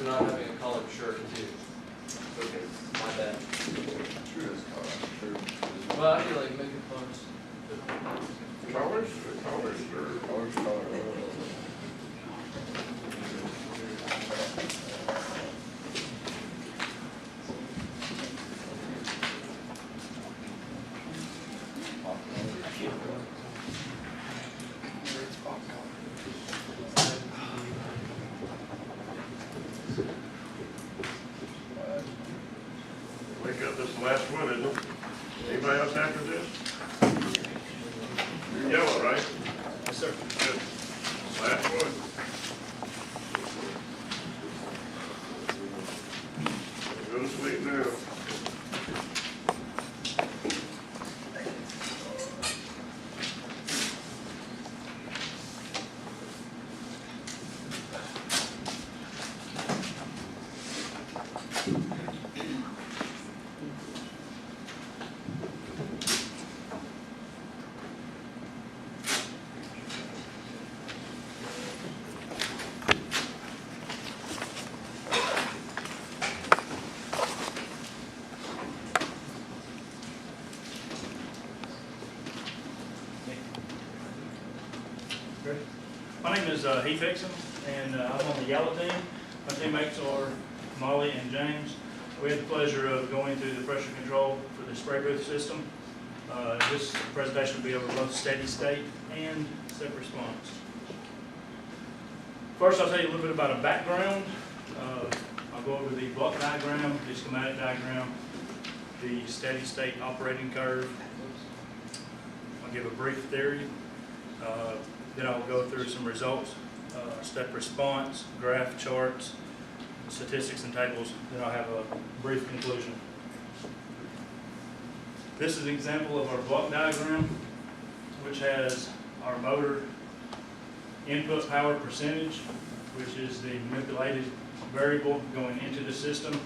not having a collared shirt too. Okay, my bad. Sure is collar. Well, I feel like making colors. Collars or collar. Wake up this last one, isn't it? Anybody else after this? You're yellow, right? Yes, sir. Good. Last one. Go to sleep now. My name is Heath, and I'm on the yellow team. My teammates are Molly and James. We had the pleasure of going through the pressure control for the spray booth system. This presentation will be over both steady state and step response. First, I'll tell you a little bit about a background. I'll go over the block diagram, the schematic diagram, the steady state operating curve. I'll give a brief theory. Then I'll go through some results, step response, graph charts, statistics and tables. Then I'll have a brief conclusion. This is an example of our block diagram, which has our motor input power percentage, which is the manipulated variable going into the system,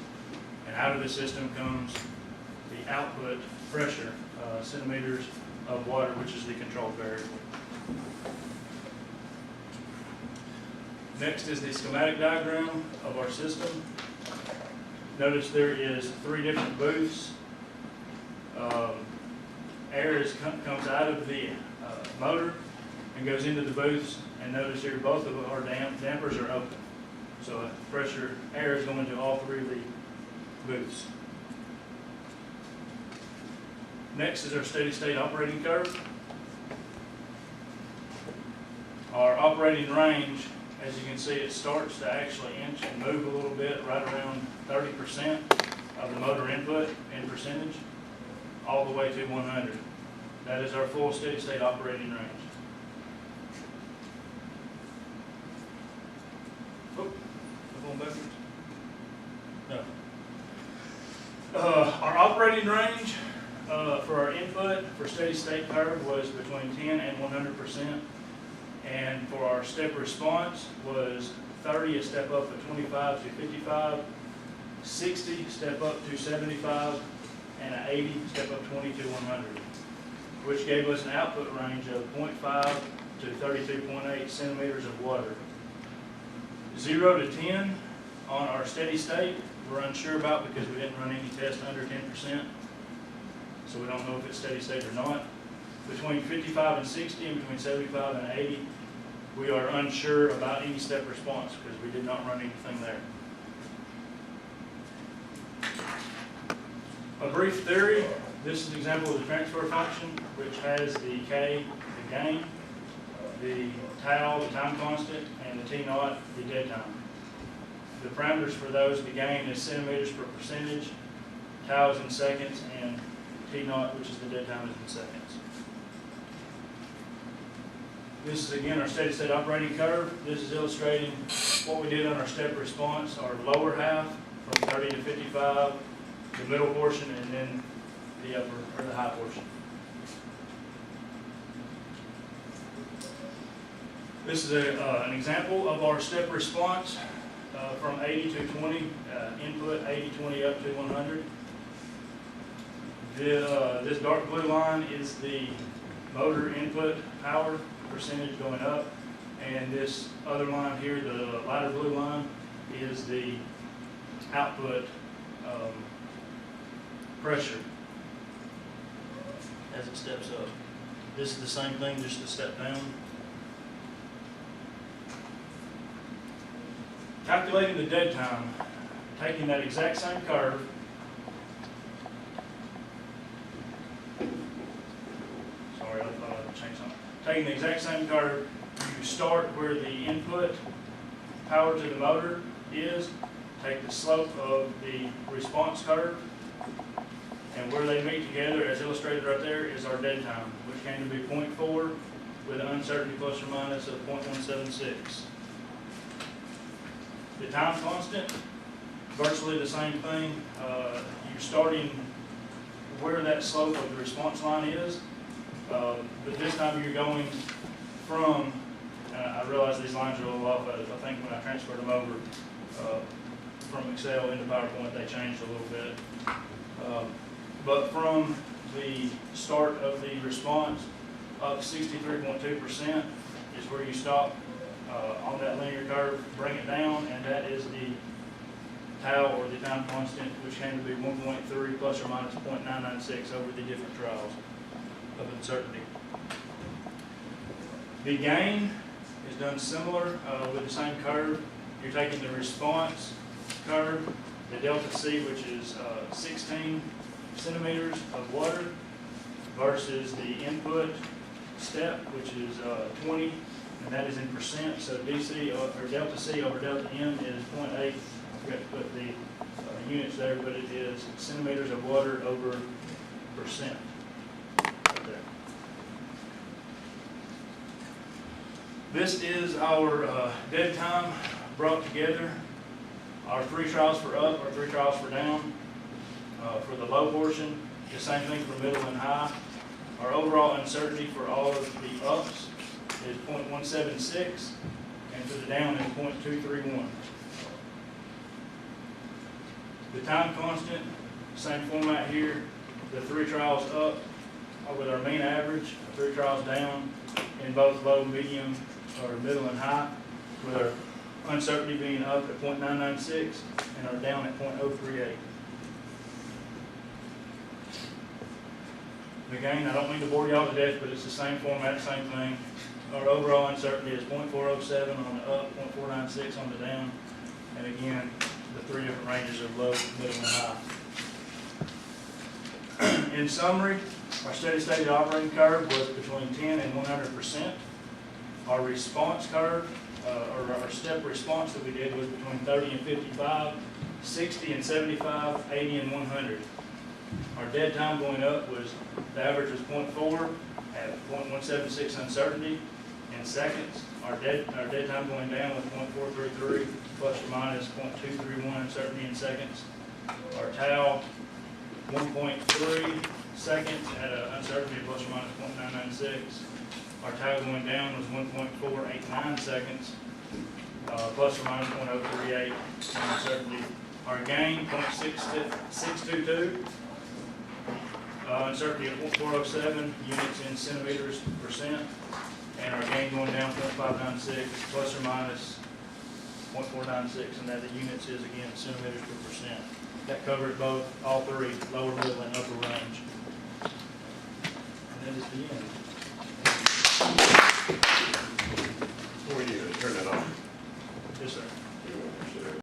and out of the system comes the output pressure, centimeters of water, which is the control variable. Next is the schematic diagram of our system. Notice there is 3 different booths. Air comes out of the motor and goes into the booths, and notice here both of our dampers are open. So air is going to all 3 of the booths. Next is our steady state operating curve. Our operating range, as you can see, it starts to actually inch and move a little bit, right around 30% of the motor input in percentage, all the way to 100. That is our full steady state operating range. Oh, I'm going backwards. No. Our operating range for our input for steady state curve was between 10 and 100%. And for our step response was 30, a step up to 25 to 55, 60, step up to 75, and an 80, step up 20 to 100, which gave us an output range of 0.5 to 32.8 centimeters of water. 0 to 10 on our steady state, we're unsure about because we didn't run any tests under 10%, so we don't know if it's steady state or not. Between 55 and 60 and between 75 and 80, we are unsure about any step response because we did not run anything there. A brief theory, this is an example of the transfer function, which has the K, the gain, the tau, the time constant, and the T naught, the dead time. The parameters for those, the gain is centimeters per percentage, tau is in seconds, and T naught, which is the dead time, is in seconds. This is again our steady state operating curve. This is illustrating what we did on our step response, our lower half from 30 to 55, the middle portion, and then the upper or the high portion. This is an example of our step response from 80 to 20, input 80, 20 up to 100. This dark blue line is the motor input power percentage going up, and this other line here, the lighter blue line, is is the output pressure as it steps up. This is the same thing, just a step down. Calculating the dead time, taking that exact same curve, sorry, I thought I'd change something. Taking the exact same curve, you start where the input power to the motor is, take the slope of the response curve, and where they meet together, as illustrated right there, is our dead time, which came to be 0.4 with an uncertainty plus or minus of 0.176. The time constant, virtually the same thing. You're starting where that slope of the response line is, but this time you're going from, I realize these lines are a little off, I think when I transferred them over from Excel into PowerPoint, they changed a little bit. But from the start of the response up 63.2% is where you stop on that linear curve, bring it down, and that is the tau, or the time constant, which came to be 1.3 plus or minus 0.996 over the different trials of uncertainty. The gain is done similar with the same curve. You're taking the response curve, the delta C, which is 16 centimeters of water, versus the input step, which is 20, and that is in percent. So DC or delta C over delta M is 0.8. I forgot to put the units there, but it is centimeters of water over percent. Right there. This is our dead time brought together. Our 3 trials for up, our 3 trials for down. For the low portion, the same thing for middle and high. Our overall uncertainty for all of the ups is 0.176, and for the down is 0.231. The time constant, same format here. The 3 trials up with our mean average, 3 trials down in both low, medium, or middle and high, with our uncertainty being up at 0.996 and our down at 0.038. Again, I don't mean to bore y'all to death, but it's the same format, same thing. Our overall uncertainty is 0.407 on the up, 0.496 on the down, and again, the 3 different ranges of low, middle, and high. In summary, our steady state operating curve was between 10 and 100%. Our response curve, or our step response that we did, was between 30 and 55, 60 and 75, 80 and 100. Our dead time going up was, the average was 0.4 at 0.176 uncertainty in seconds. Our dead time going down was 0.433 plus or minus 0.231 uncertainty in seconds. Our tau, 1.3 seconds at an uncertainty of plus or minus 0.996. Our tau going down was 1.489 seconds, plus or minus 0.038 uncertainty. Our gain, 0.622. Uncertainty of 0.407 units in centimeters percent, and our gain going down 0.596 plus or minus 0.496, and that the units is again centimeters per percent. That covers all 3, lower, middle, and upper range. And that is the end. Before you turn it off, Yes, sir. you want to